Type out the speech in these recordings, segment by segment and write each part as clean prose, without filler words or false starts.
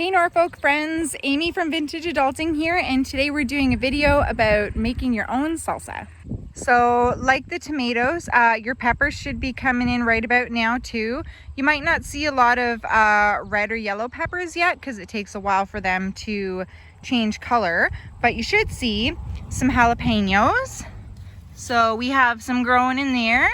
Hey Norfolk friends, Amy from Vintage Adulting here, and today we're doing a video about making your own salsa. So like the tomatoes, your peppers should be coming in right about now too. You might not see a lot of red or yellow peppers yet because it takes a while for them to change color, but you should see some jalapenos. So we have some growing in there,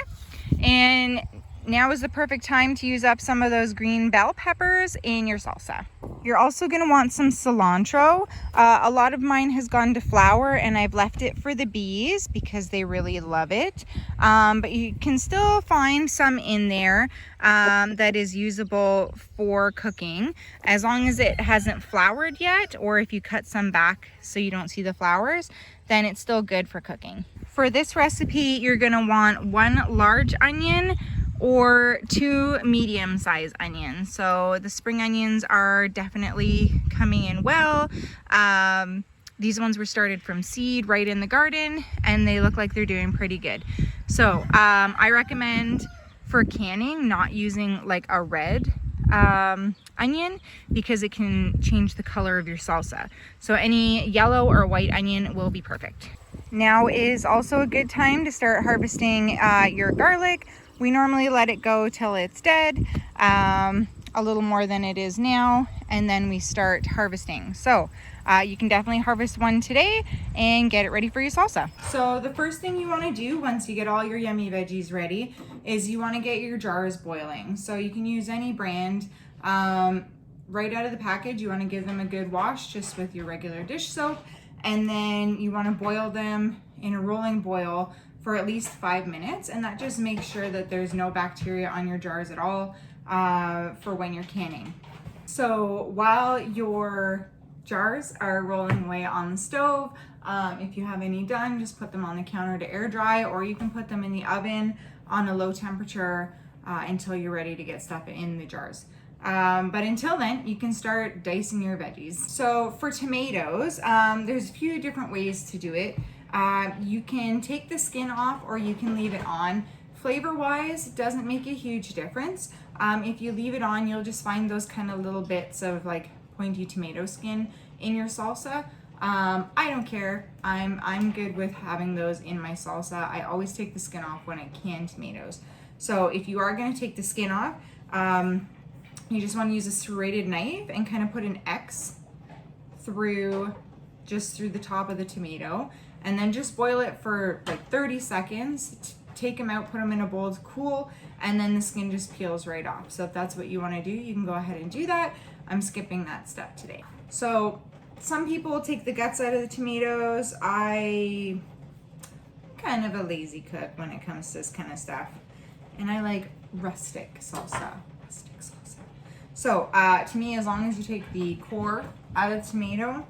and now is the perfect time to use up some of those green bell peppers in your salsa. You're also going to want some cilantro. A lot of mine has gone to flower and I've left it for the bees because they really love it. But you can still find some in there that is usable for cooking as long as it hasn't flowered yet, or if you cut some back so you don't see the flowers, then it's still good for cooking. For this recipe, you're going to want 1 large onion or 2 medium-sized onions. So the spring onions are definitely coming in well. These ones were started from seed right in the garden and they look like they're doing pretty good. So I recommend for canning not using like a red onion because it can change the color of your salsa. So any yellow or white onion will be perfect. Now is also a good time to start harvesting your garlic. We normally let it go till it's dead, a little more than it is now, and then we start harvesting. So you can definitely harvest one today and get it ready for your salsa. So the first thing you want to do once you get all your yummy veggies ready is you want to get your jars boiling. So you can use any brand. Right out of the package, you want to give them a good wash just with your regular dish soap, and then you want to boil them in a rolling boil for at least 5 minutes, and that just makes sure that there's no bacteria on your jars at all for when you're canning. So while your jars are rolling away on the stove, if you have any done, just put them on the counter to air dry, or you can put them in the oven on a low temperature until you're ready to get stuff in the jars. But until then, you can start dicing your veggies. So for tomatoes, there's a few different ways to do it. You can take the skin off or you can leave it on. Flavor wise, it doesn't make a huge difference. If you leave it on, you'll just find those kind of little bits of like pointy tomato skin in your salsa. I don't care. I'm good with having those in my salsa. I always take the skin off when I can tomatoes. So if you are going to take the skin off, you just want to use a serrated knife and kind of put an X through the top of the tomato, and then just boil it for like 30 seconds. Take them out, put them in a bowl to cool, and then the skin just peels right off. So if that's what you want to do, you can go ahead and do that. I'm skipping that step today. So some people take the guts out of the tomatoes. I'm kind of a lazy cook when it comes to this kind of stuff, and I like rustic salsa. So to me, as long as you take the core out of the tomato,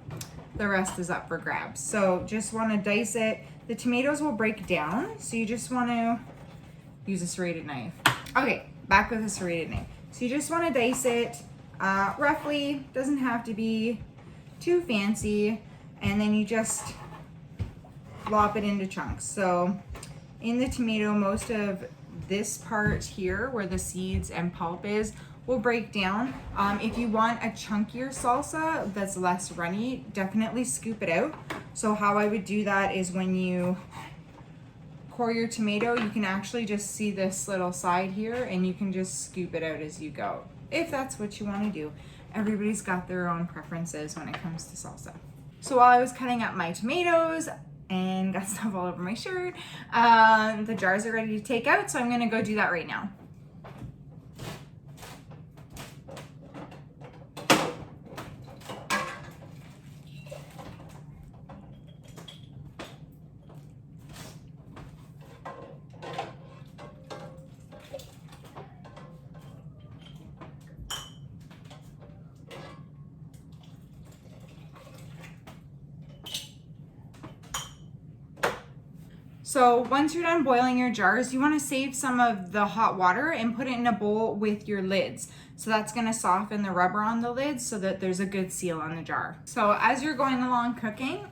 the rest is up for grabs. So just want to dice it. The tomatoes will break down, so you just want to use a serrated knife. Okay, back with a serrated knife. So you just want to dice it roughly, doesn't have to be too fancy, and then you just lop it into chunks. So in the tomato, most of this part here where the seeds and pulp is will break down. If you want a chunkier salsa that's less runny, definitely scoop it out. So how I would do that is when you core your tomato, you can actually just see this little side here, and you can just scoop it out as you go, if that's what you want to do. Everybody's got their own preferences when it comes to salsa. So while I was cutting up my tomatoes and got stuff all over my shirt, the jars are ready to take out, so I'm gonna go do that right now. So once you're done boiling your jars, you want to save some of the hot water and put it in a bowl with your lids. So that's going to soften the rubber on the lids so that there's a good seal on the jar. So as you're going along cooking,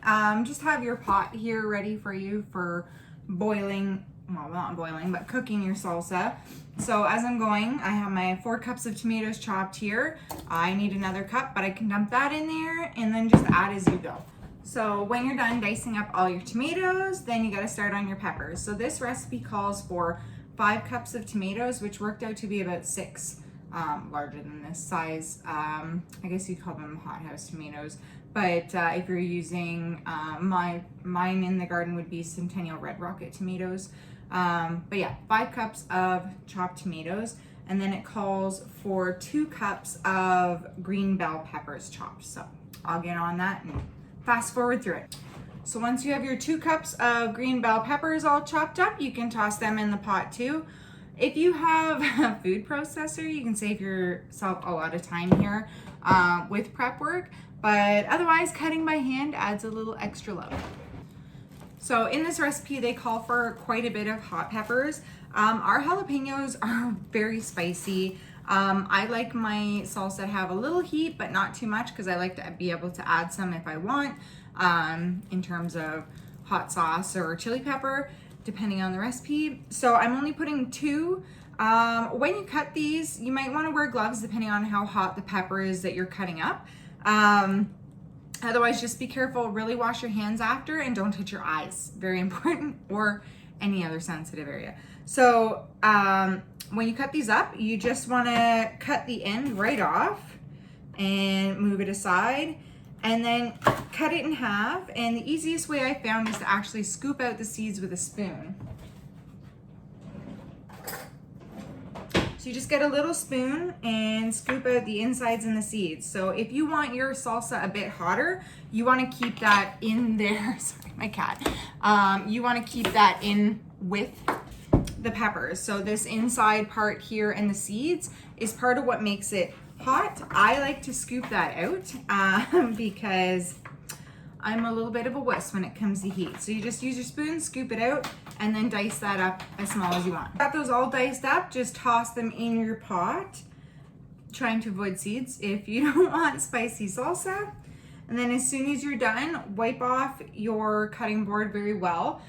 just have your pot here ready for you for boiling well, not boiling, but cooking your salsa. So as I'm going, I have my 4 cups of tomatoes chopped here. I need another cup, but I can dump that in there and then just add as you go. So when you're done dicing up all your tomatoes, then you got to start on your peppers. So this recipe calls for 5 cups of tomatoes, which worked out to be about 6, larger than this size. I guess you call them hothouse tomatoes. But if you're using, mine in the garden would be Centennial Red Rocket tomatoes. But yeah, 5 cups of chopped tomatoes. And then it calls for 2 cups of green bell peppers chopped. So I'll get on that and fast forward through it. So once you have your 2 cups of green bell peppers all chopped up, you can toss them in the pot too. If you have a food processor, you can save yourself a lot of time here with prep work, but otherwise cutting by hand adds a little extra love. So in this recipe, they call for quite a bit of hot peppers. Our jalapenos are very spicy. I like my salsa to have a little heat, but not too much because I like to be able to add some if I want, in terms of hot sauce or chili pepper, depending on the recipe. So I'm only putting 2. When you cut these, you might want to wear gloves depending on how hot the pepper is that you're cutting up. Otherwise, just be careful, really wash your hands after and don't touch your eyes, very important, or any other sensitive area. So when you cut these up, you just want to cut the end right off and move it aside and then cut it in half. And the easiest way I found is to actually scoop out the seeds with a spoon. So you just get a little spoon and scoop out the insides and the seeds. So if you want your salsa a bit hotter, you want to keep that in there. Sorry, my cat. You want to keep that in with the peppers. So this inside part here and the seeds is part of what makes it hot. I like to scoop that out because I'm a little bit of a wuss when it comes to heat. So you just use your spoon, scoop it out, and then dice that up as small as you want. Got those all diced up, just toss them in your pot, trying to avoid seeds if you don't want spicy salsa. And then as soon as you're done, wipe off your cutting board very well.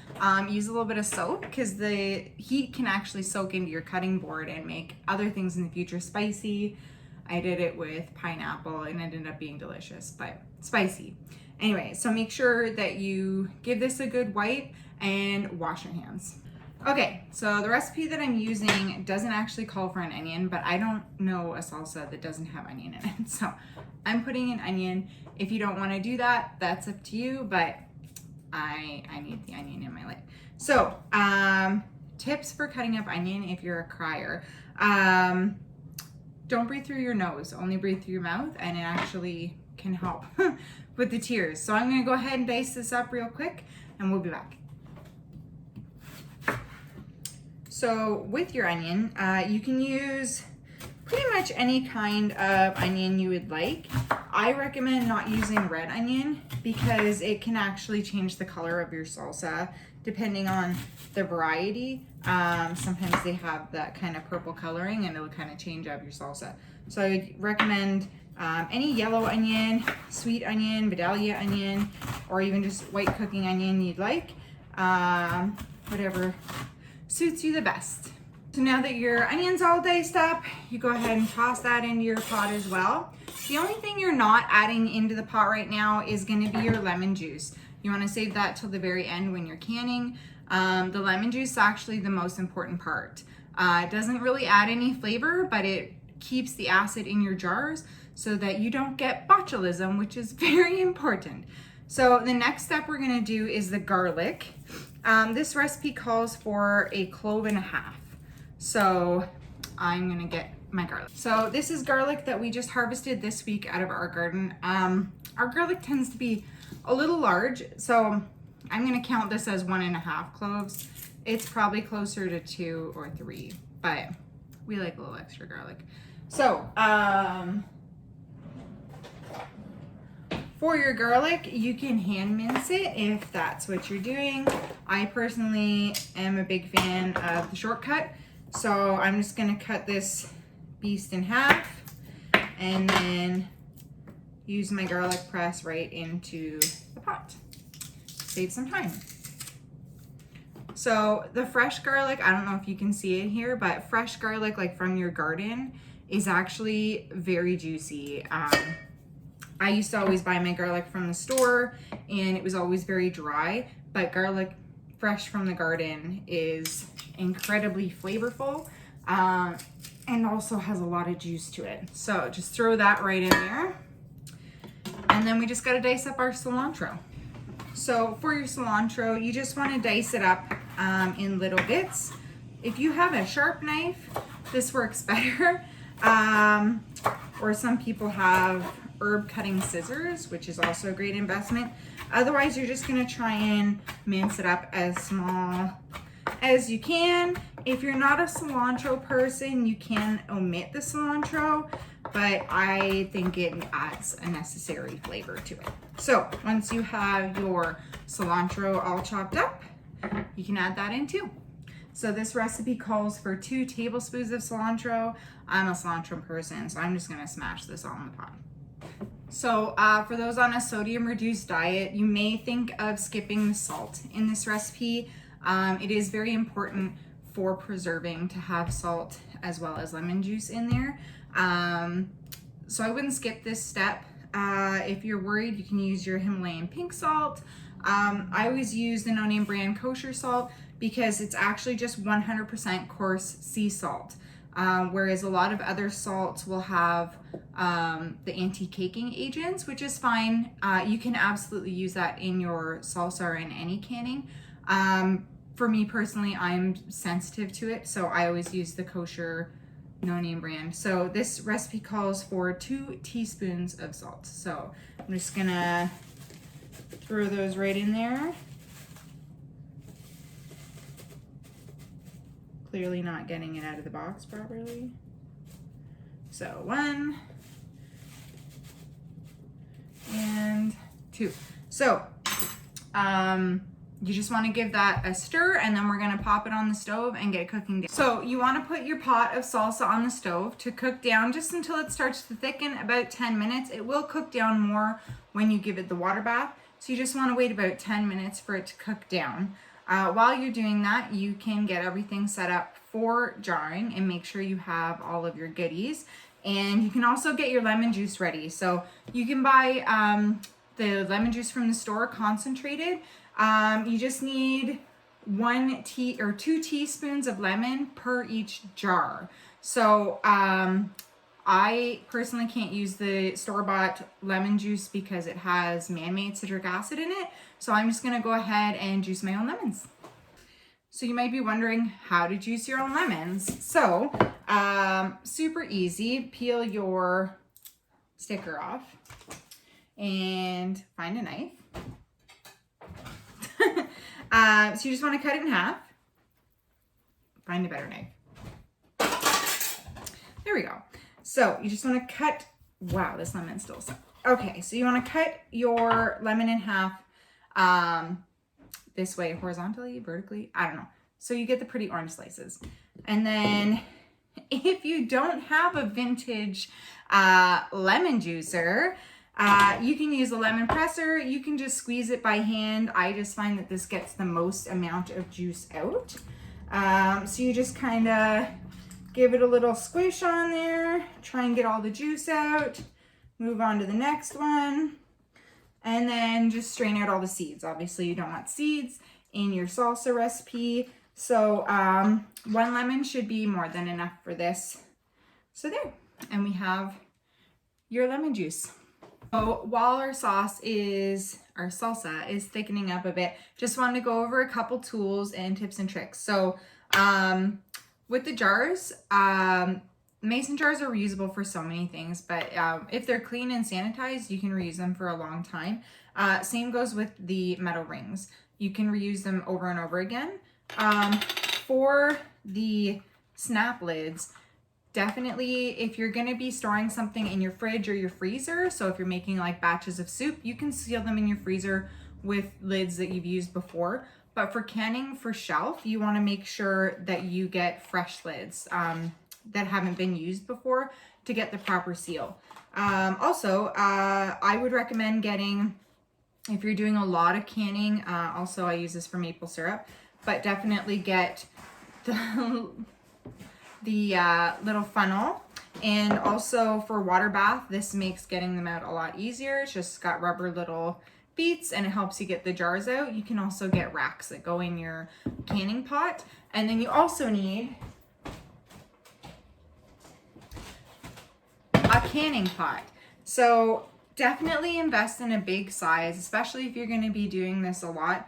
Use a little bit of soap because the heat can actually soak into your cutting board and make other things in the future spicy. I did it with pineapple and it ended up being delicious, but spicy. Anyway, so make sure that you give this a good wipe and wash your hands. Okay, so the recipe that I'm using doesn't actually call for an onion, but I don't know a salsa that doesn't have onion in it. So I'm putting an onion. If you don't want to do that, that's up to you, but I need the onion in my life. So tips for cutting up onion if you're a crier. Don't breathe through your nose, only breathe through your mouth, and it actually can help with the tears. So I'm gonna go ahead and dice this up real quick and we'll be back. So with your onion, you can use pretty much any kind of onion you would like. I recommend not using red onion because it can actually change the color of your salsa depending on the variety. Sometimes they have that kind of purple coloring and it'll kind of change up your salsa. So I would recommend any yellow onion, sweet onion, Vidalia onion, or even just white cooking onion you'd like, whatever suits you the best. So now that your onion's all diced up, you go ahead and toss that into your pot as well. The only thing you're not adding into the pot right now is going to be your lemon juice. You want to save that till the very end when you're canning. The lemon juice is actually the most important part. It doesn't really add any flavor, but it keeps the acid in your jars so that you don't get botulism, which is very important. So the next step we're going to do is the garlic. This recipe calls for 1.5 cloves. So I'm going to get my garlic. So this is garlic that we just harvested this week out of our garden. Our garlic tends to be a little large, so I'm going to count this as 1.5 cloves. It's probably closer to 2 or 3, but we like a little extra garlic. So for your garlic, you can hand mince it if that's what you're doing. I personally am a big fan of the shortcut, so I'm just going to cut this beast in half and then use my garlic press right into the pot. Save some time. So the fresh garlic, I don't know if you can see it here, but fresh garlic like from your garden is actually very juicy. I used to always buy my garlic from the store and it was always very dry, but garlic fresh from the garden is incredibly flavorful and also has a lot of juice to it. So just throw that right in there. And then we just gotta dice up our cilantro. So for your cilantro, you just wanna dice it up in little bits. If you have a sharp knife, this works better. Or some people have herb cutting scissors, which is also a great investment. Otherwise, you're just gonna try and mince it up as small as you can. If you're not a cilantro person, you can omit the cilantro, but I think it adds a necessary flavor to it. So once you have your cilantro all chopped up, you can add that in too. So this recipe calls for 2 tablespoons of cilantro. I'm a cilantro person, so I'm just gonna smash this all in the pot. So for those on a sodium reduced diet, you may think of skipping the salt in this recipe. It is very important for preserving to have salt as well as lemon juice in there. So I wouldn't skip this step. If you're worried, you can use your Himalayan pink salt. I always use the no-name brand kosher salt because it's actually just 100% coarse sea salt. Whereas a lot of other salts will have the anti-caking agents, which is fine. You can absolutely use that in your salsa or in any canning. For me personally, I'm sensitive to it, so I always use the kosher no-name brand. So this recipe calls for 2 teaspoons of salt. So I'm just gonna throw those right in there. Clearly not getting it out of the box properly. So 1 and 2. So you just want to give that a stir, and then we're going to pop it on the stove and get it cooking down. So you want to put your pot of salsa on the stove to cook down just until it starts to thicken, about 10 minutes. It will cook down more when you give it the water bath. So you just want to wait about 10 minutes for it to cook down. While you're doing that, you can get everything set up for jarring and make sure you have all of your goodies. And you can also get your lemon juice ready. So you can buy the lemon juice from the store concentrated. You just need 2 teaspoons of lemon per each jar. So I personally can't use the store-bought lemon juice because it has man-made citric acid in it. So I'm just gonna go ahead and juice my own lemons. So you might be wondering how to juice your own lemons. So super easy. Peel your sticker off and find a knife. So you just want to cut it in half. Find a better knife. There we go. So you just want to cut, wow, this lemon's still stuck. Okay, so you want to cut your lemon in half this way, horizontally, vertically, I don't know. So you get the pretty orange slices. And then if you don't have a vintage lemon juicer, you can use a lemon presser. You can just squeeze it by hand. I just find that this gets the most amount of juice out. So you just kind of give it a little squish on there, try and get all the juice out, move on to the next one, and then just strain out all the seeds. Obviously you don't want seeds in your salsa recipe. So 1 lemon should be more than enough for this. So there, and we have your lemon juice. So while our salsa is thickening up a bit, just wanted to go over a couple tools and tips and tricks. So with the jars, mason jars are reusable for so many things, but if they're clean and sanitized, you can reuse them for a long time. Same goes with the metal rings. You can reuse them over and over again. For the snap lids, definitely if you're going to be storing something in your fridge or your freezer, so if you're making like batches of soup, you can seal them in your freezer with lids that you've used before. But for canning for shelf, you want to make sure that you get fresh lids that haven't been used before to get the proper seal. Also, I would recommend getting, if you're doing a lot of canning, also I use this for maple syrup, but definitely get the, little funnel. And also for water bath, this makes getting them out a lot easier. It's just got rubber little beads and it helps you get the jars out. You can also get racks that go in your canning pot. And then you also need a canning pot. So definitely invest in a big size, especially if you're going to be doing this a lot.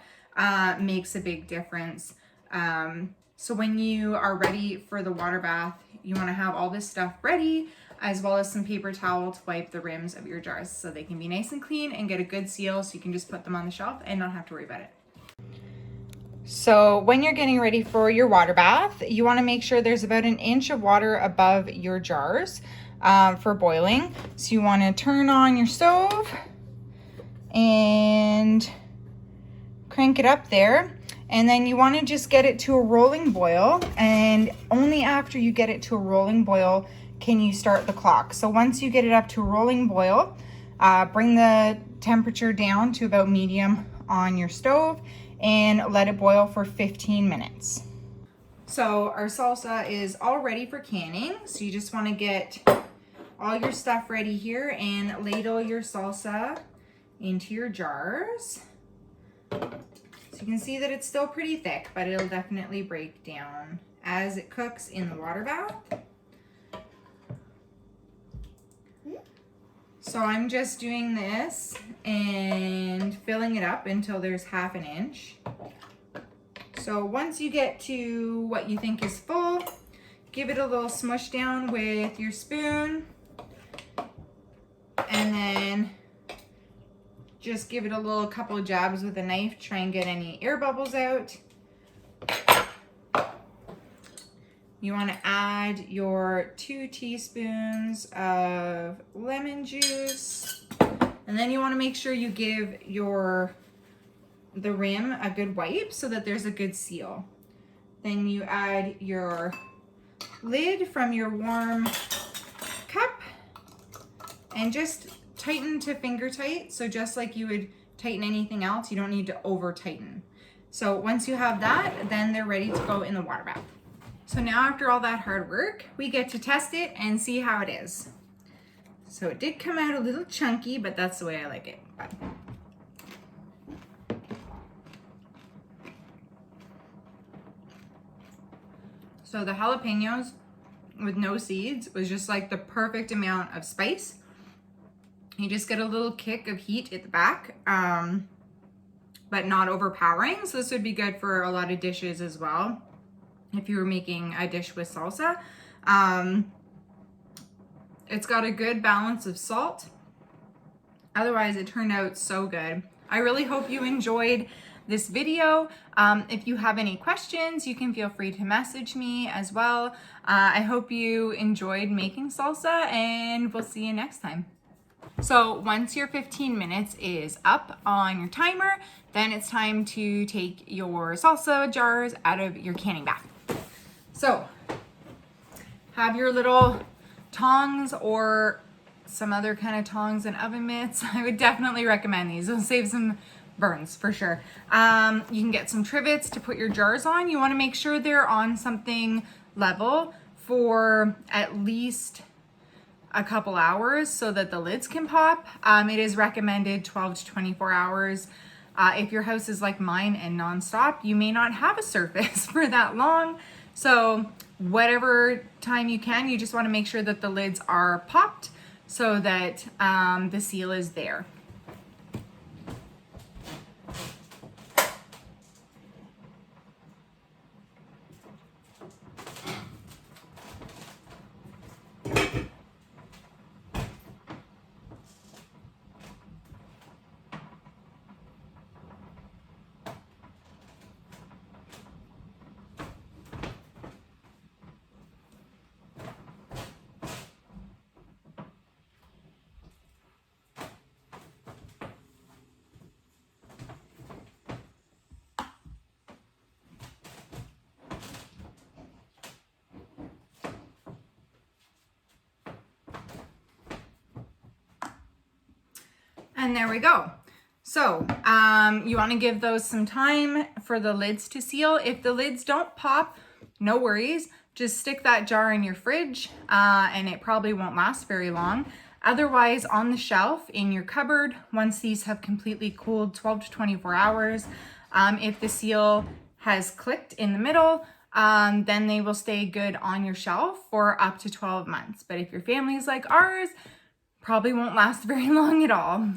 Makes a big difference. So when you are ready for the water bath, you want to have all this stuff ready, as well as some paper towel to wipe the rims of your jars so they can be nice and clean and get a good seal, so you can just put them on the shelf and not have to worry about it. So when you're getting ready for your water bath, you want to make sure there's about an inch of water above your jars for boiling. So you want to turn on your stove and crank it up there. And then you want to just get it to a rolling boil, and only after you get it to a rolling boil can you start the clock. So once you get it up to a rolling boil, bring the temperature down to about medium on your stove and let it boil for 15 minutes. So our salsa is all ready for canning. So you just want to get all your stuff ready here and ladle your salsa into your jars. So you can see that it's still pretty thick, but it'll definitely break down as it cooks in the water bath. So I'm just doing this and filling it up until there's half an inch. So once you get to what you think is full, give it a little smush down with your spoon, and then just give it a little couple of jabs with a knife, try and get any air bubbles out. You want to add your 2 teaspoons of lemon juice, and then you want to make sure you give the rim a good wipe so that there's a good seal. Then you add your lid from your warm cup and just tighten to finger tight. So just like you would tighten anything else, you don't need to over tighten. So once you have that, then they're ready to go in the water bath. So now after all that hard work, we get to test it and see how it is. So it did come out a little chunky, but that's the way I like it. So the jalapenos with no seeds was just like the perfect amount of spice. You just get a little kick of heat at the back, but not overpowering. So this would be good for a lot of dishes as well, if you were making a dish with salsa. It's got a good balance of salt. Otherwise, it turned out so good. I really hope you enjoyed this video. If you have any questions, you can feel free to message me as well. I hope you enjoyed making salsa, and we'll see you next time. So once your 15 minutes is up on your timer, then it's time to take your salsa jars out of your canning bath. So have your little tongs or some other kind of tongs and oven mitts. I would definitely recommend these. It'll save some burns for sure. You can get some trivets to put your jars on. You want to make sure they're on something level for at least a couple hours so that the lids can pop. It is recommended 12 to 24 hours. If your house is like mine and nonstop, you may not have a surface for that long. So whatever time you can, you just want to make sure that the lids are popped so that the seal is there. And there we go. So you want to give those some time for the lids to seal. If the lids don't pop, no worries. Just stick that jar in your fridge and it probably won't last very long. Otherwise, on the shelf in your cupboard, once these have completely cooled 12 to 24 hours, if the seal has clicked in the middle, then they will stay good on your shelf for up to 12 months. But if your family is like ours, probably won't last very long at all.